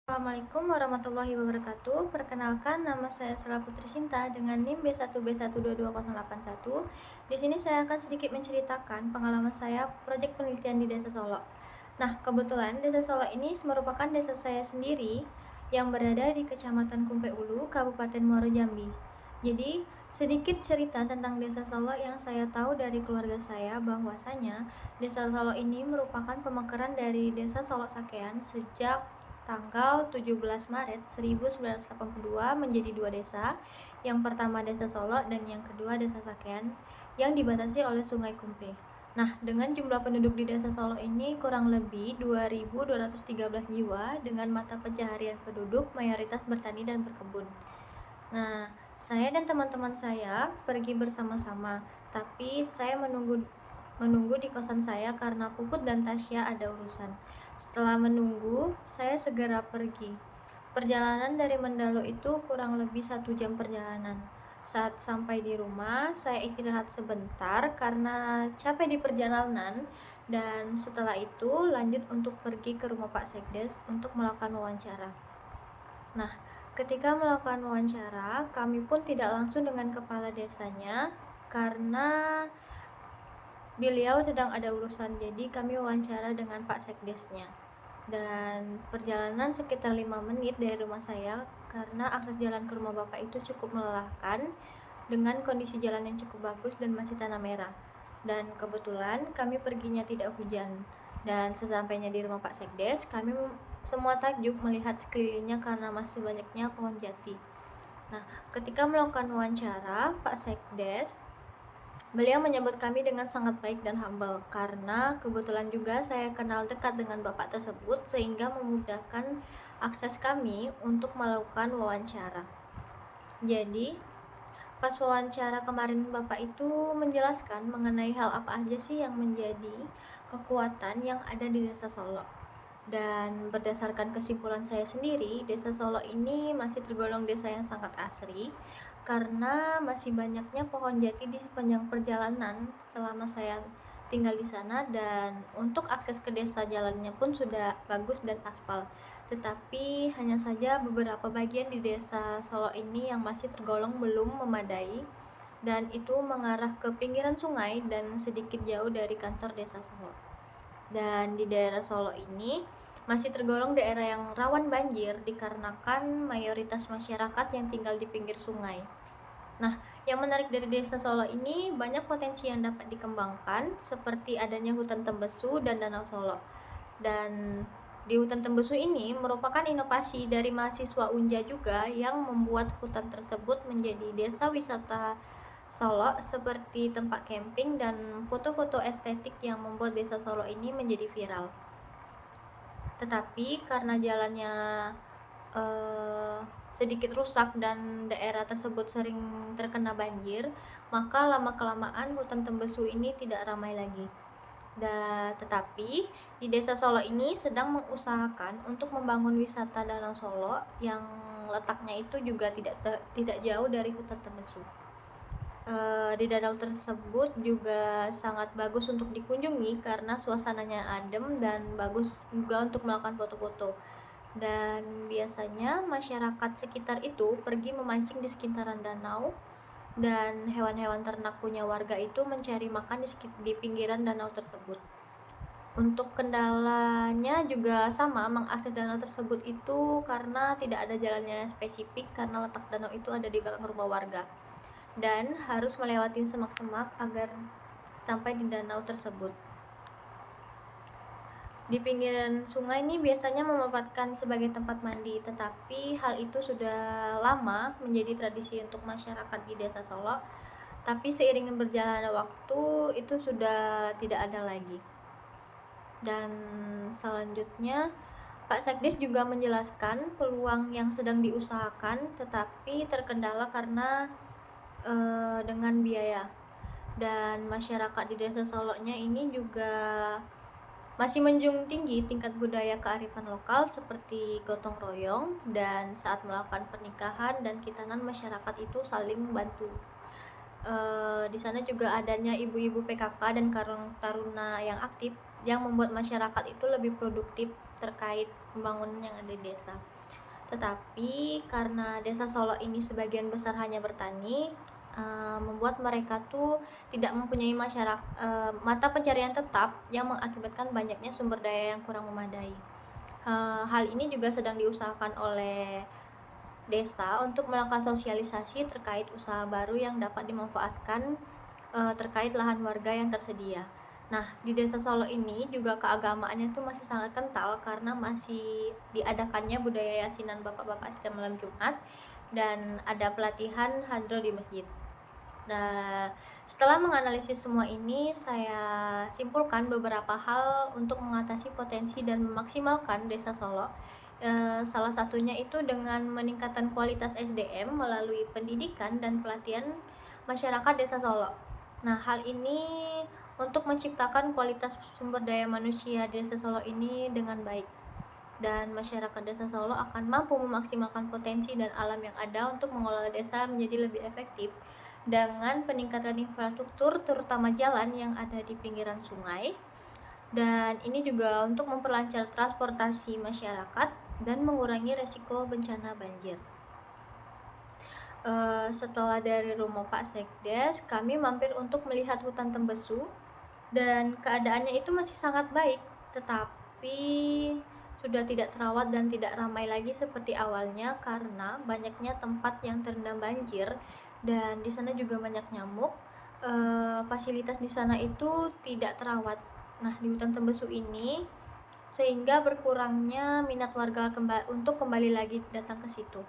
Assalamualaikum warahmatullahi wabarakatuh. Perkenalkan, nama saya Sela Putri Sinta dengan NIM B1B12201. Di sini saya akan sedikit menceritakan pengalaman saya proyek penelitian di Desa Solo. Nah, kebetulan Desa Solo ini merupakan desa saya sendiri yang berada di Kecamatan Kumpe Ulu, Kabupaten Muaro Jambi. Jadi, sedikit cerita tentang Desa Solo yang saya tahu dari keluarga saya, bahwasanya Desa Solo ini merupakan pemekaran dari Desa Solo Sakean sejak tanggal 17 Maret 1982 menjadi dua desa. Yang pertama Desa Solo dan yang kedua Desa Sakean yang dibatasi oleh Sungai Kumpe. Nah, dengan jumlah penduduk di Desa Solo ini kurang lebih 2.213 jiwa dengan mata pencaharian penduduk mayoritas bertani dan berkebun. Nah, saya dan teman-teman saya pergi bersama-sama, tapi saya menunggu di kosan saya karena Puput dan Tasya ada urusan. Setelah menunggu, saya segera pergi. Perjalanan dari Mendalo itu kurang lebih 1 jam perjalanan. Saat sampai di rumah, saya istirahat sebentar karena capek di perjalanan, dan setelah itu lanjut untuk pergi ke rumah Pak Sekdes untuk melakukan wawancara. Nah, ketika melakukan wawancara, kami pun tidak langsung dengan kepala desanya karena beliau sedang ada urusan, jadi kami wawancara dengan Pak Sekdesnya. Dan perjalanan sekitar 5 menit dari rumah saya karena akses jalan ke rumah Bapak itu cukup melelahkan dengan kondisi jalan yang cukup bagus dan masih tanah merah. Dan kebetulan kami perginya tidak hujan. Dan sesampainya di rumah Pak Sekdes, kami semua takjub melihat sekelilingnya karena masih banyaknya pohon jati. Nah, ketika melakukan wawancara, Pak Sekdes beliau menyambut kami dengan sangat baik dan humble karena kebetulan juga saya kenal dekat dengan bapak tersebut sehingga memudahkan akses kami untuk melakukan wawancara. Jadi, pas wawancara kemarin bapak itu menjelaskan mengenai hal apa aja sih yang menjadi kekuatan yang ada di Desa Solo. Dan berdasarkan kesimpulan saya sendiri, Desa Solo ini masih tergolong desa yang sangat asri karena masih banyaknya pohon jati di sepanjang perjalanan selama saya tinggal di sana, dan untuk akses ke desa jalannya pun sudah bagus dan aspal. Tetapi hanya saja beberapa bagian di Desa Solo ini yang masih tergolong belum memadai, dan itu mengarah ke pinggiran sungai dan sedikit jauh dari kantor Desa Solo. Dan di daerah Solo ini masih tergolong daerah yang rawan banjir dikarenakan mayoritas masyarakat yang tinggal di pinggir sungai. Nah, yang menarik dari Desa Solo ini banyak potensi yang dapat dikembangkan seperti adanya hutan Tembesu dan Danau Solo. Dan di hutan Tembesu ini merupakan inovasi dari mahasiswa Unja juga yang membuat hutan tersebut menjadi desa wisata Solo seperti tempat camping dan foto-foto estetik yang membuat Desa Solo ini menjadi viral. Tetapi karena jalannya sedikit rusak dan daerah tersebut sering terkena banjir, maka lama-kelamaan hutan Tembesu ini tidak ramai lagi. Tetapi di Desa Solo ini sedang mengusahakan untuk membangun wisata Danau Solo yang letaknya itu juga tidak jauh dari hutan Tembesu. Di danau tersebut juga sangat bagus untuk dikunjungi karena suasananya adem dan bagus juga untuk melakukan foto-foto. Dan biasanya masyarakat sekitar itu pergi memancing di sekitaran danau, dan hewan-hewan ternak punya warga itu mencari makan di pinggiran danau tersebut. Untuk kendalanya juga sama, mengakses danau tersebut itu karena tidak ada jalannya spesifik karena letak danau itu ada di belakang rumah warga, dan harus melewati semak-semak agar sampai di danau tersebut. Di pinggiran sungai ini biasanya memanfaatkan sebagai tempat mandi, tetapi hal itu sudah lama menjadi tradisi untuk masyarakat di Desa Solo. Tapi seiring berjalannya waktu itu sudah tidak ada lagi. Dan selanjutnya Pak Sekdes juga menjelaskan peluang yang sedang diusahakan, tetapi terkendala karena dengan biaya. Dan masyarakat di Desa Solo-nya ini juga masih menjunjung tinggi tingkat budaya kearifan lokal seperti gotong royong, dan saat melakukan pernikahan dan khitanan masyarakat itu saling membantu. Di sana juga adanya ibu-ibu PKK dan Karang Taruna yang aktif yang membuat masyarakat itu lebih produktif terkait pembangunan yang ada di desa. Tetapi karena desa Solo ini sebagian besar hanya bertani, membuat mereka tuh tidak mempunyai mata pencarian tetap yang mengakibatkan banyaknya sumber daya yang kurang memadai. Hal ini juga sedang diusahakan oleh desa untuk melakukan sosialisasi terkait usaha baru yang dapat dimanfaatkan terkait lahan warga yang tersedia. Nah, di desa Solo ini juga keagamaannya tuh masih sangat kental karena masih diadakannya budaya yasinan bapak-bapak setiap malam Jumat dan ada pelatihan hadroh di masjid. Nah, setelah menganalisis semua ini, saya simpulkan beberapa hal untuk mengatasi potensi dan memaksimalkan desa Solo. Salah satunya itu dengan meningkatkan kualitas SDM melalui pendidikan dan pelatihan masyarakat desa Solo. Nah, hal ini untuk menciptakan kualitas sumber daya manusia di desa Solo ini dengan baik. Dan masyarakat desa Solo akan mampu memaksimalkan potensi dan alam yang ada untuk mengelola desa menjadi lebih efektif dengan peningkatan infrastruktur terutama jalan yang ada di pinggiran sungai. Dan ini juga untuk memperlancar transportasi masyarakat dan mengurangi resiko bencana banjir. Setelah dari rumah Pak Sekdes, kami mampir untuk melihat hutan Tembesu dan keadaannya itu masih sangat baik, tetapi sudah tidak terawat dan tidak ramai lagi seperti awalnya karena banyaknya tempat yang terendam banjir dan di sana juga banyak nyamuk. Fasilitas di sana itu tidak terawat. Nah, di hutan Tembesu ini sehingga berkurangnya minat warga untuk kembali lagi datang ke situ.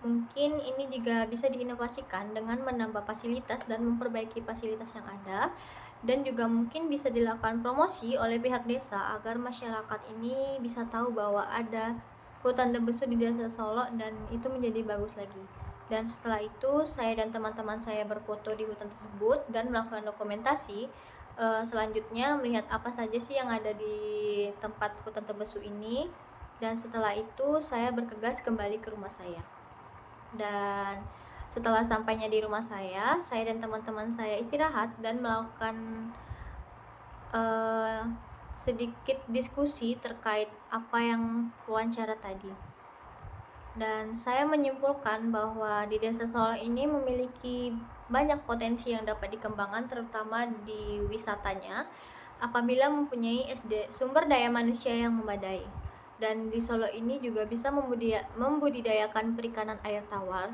Mungkin ini juga bisa diinovasikan dengan menambah fasilitas dan memperbaiki fasilitas yang ada, dan juga mungkin bisa dilakukan promosi oleh pihak desa agar masyarakat ini bisa tahu bahwa ada hutan Tembesu di desa Solo dan itu menjadi bagus lagi. Dan setelah itu saya dan teman-teman saya berfoto di hutan tersebut dan melakukan dokumentasi. Selanjutnya melihat apa saja sih yang ada di tempat hutan Tembesu ini, dan setelah itu saya bergegas kembali ke rumah saya. Dan setelah sampainya di rumah saya dan teman-teman saya istirahat dan melakukan sedikit diskusi terkait apa yang wawancara tadi. Dan saya menyimpulkan bahwa di desa Solo ini memiliki banyak potensi yang dapat dikembangkan, terutama di wisatanya apabila mempunyai sumber daya manusia yang memadai. Dan di Solo ini juga bisa membudidayakan perikanan air tawar.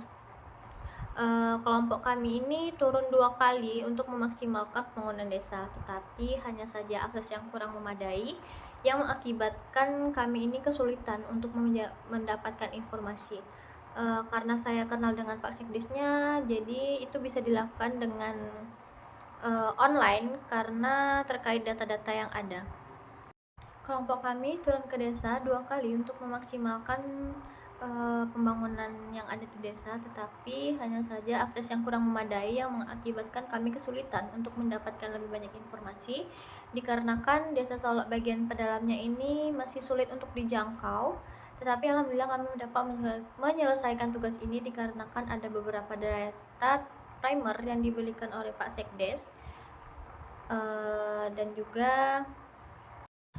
Kelompok kami ini turun 2 kali untuk memaksimalkan pembangunan desa, tetapi hanya saja akses yang kurang memadai yang mengakibatkan kami ini kesulitan untuk mendapatkan informasi. Karena saya kenal dengan Pak Sekdesnya, jadi itu bisa dilakukan dengan online karena terkait data-data yang ada. Kelompok kami turun ke desa 2 kali untuk memaksimalkan pembangunan yang ada di desa, tetapi hanya saja akses yang kurang memadai yang mengakibatkan kami kesulitan untuk mendapatkan lebih banyak informasi, dikarenakan desa Solo bagian pedalamnya ini masih sulit untuk dijangkau. Tetapi alhamdulillah kami dapat menyelesaikan tugas ini dikarenakan ada beberapa data primer yang diberikan oleh Pak Sekdes, dan juga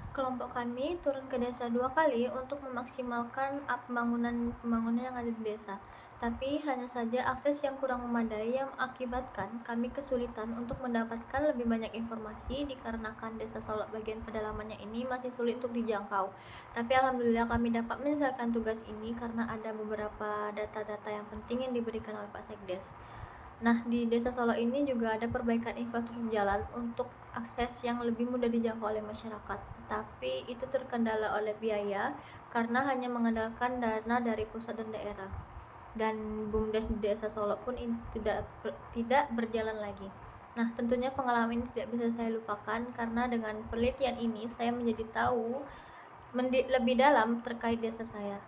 kelompok kami turun ke desa 2 kali untuk memaksimalkan pembangunan yang ada di desa. Tapi hanya saja akses yang kurang memadai yang mengakibatkan kami kesulitan untuk mendapatkan lebih banyak informasi dikarenakan desa Solo bagian pedalamannya ini masih sulit untuk dijangkau. Tapi alhamdulillah kami dapat menyelesaikan tugas ini karena ada beberapa data-data yang penting yang diberikan oleh Pak Sekdes. Nah, di desa Solo ini juga ada perbaikan infrastruktur jalan untuk akses yang lebih mudah dijangkau oleh masyarakat. Tapi itu terkendala oleh biaya karena hanya mengandalkan dana dari pusat dan daerah. Dan BUMDes di desa Solo pun tidak berjalan lagi. Nah, tentunya pengalaman ini tidak bisa saya lupakan karena dengan penelitian ini saya menjadi tahu lebih dalam terkait desa saya.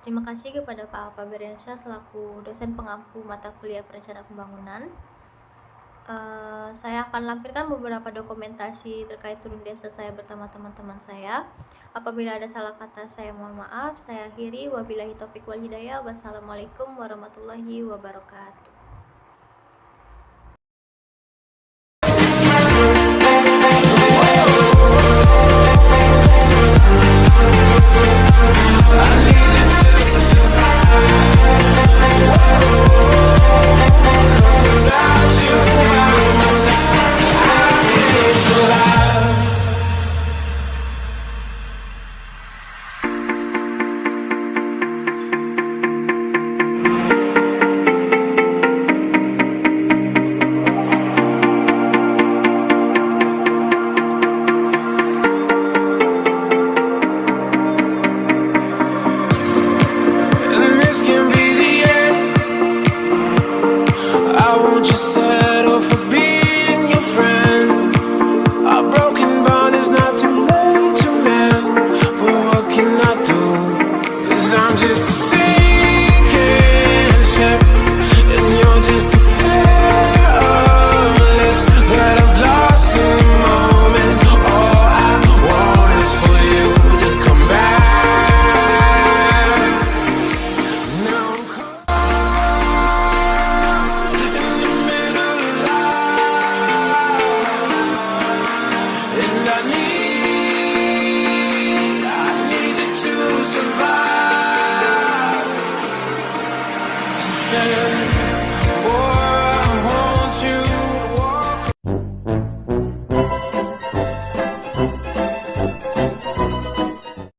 Terima kasih kepada Pak Alfa Beriansyah selaku dosen pengampu mata kuliah perencanaan pembangunan. Saya akan lampirkan beberapa dokumentasi terkait turun desa saya bersama teman-teman saya. Apabila ada salah kata saya mohon maaf. Saya akhiri, wabillahi taufiq wal hidayah. Wassalamualaikum warahmatullahi wabarakatuh.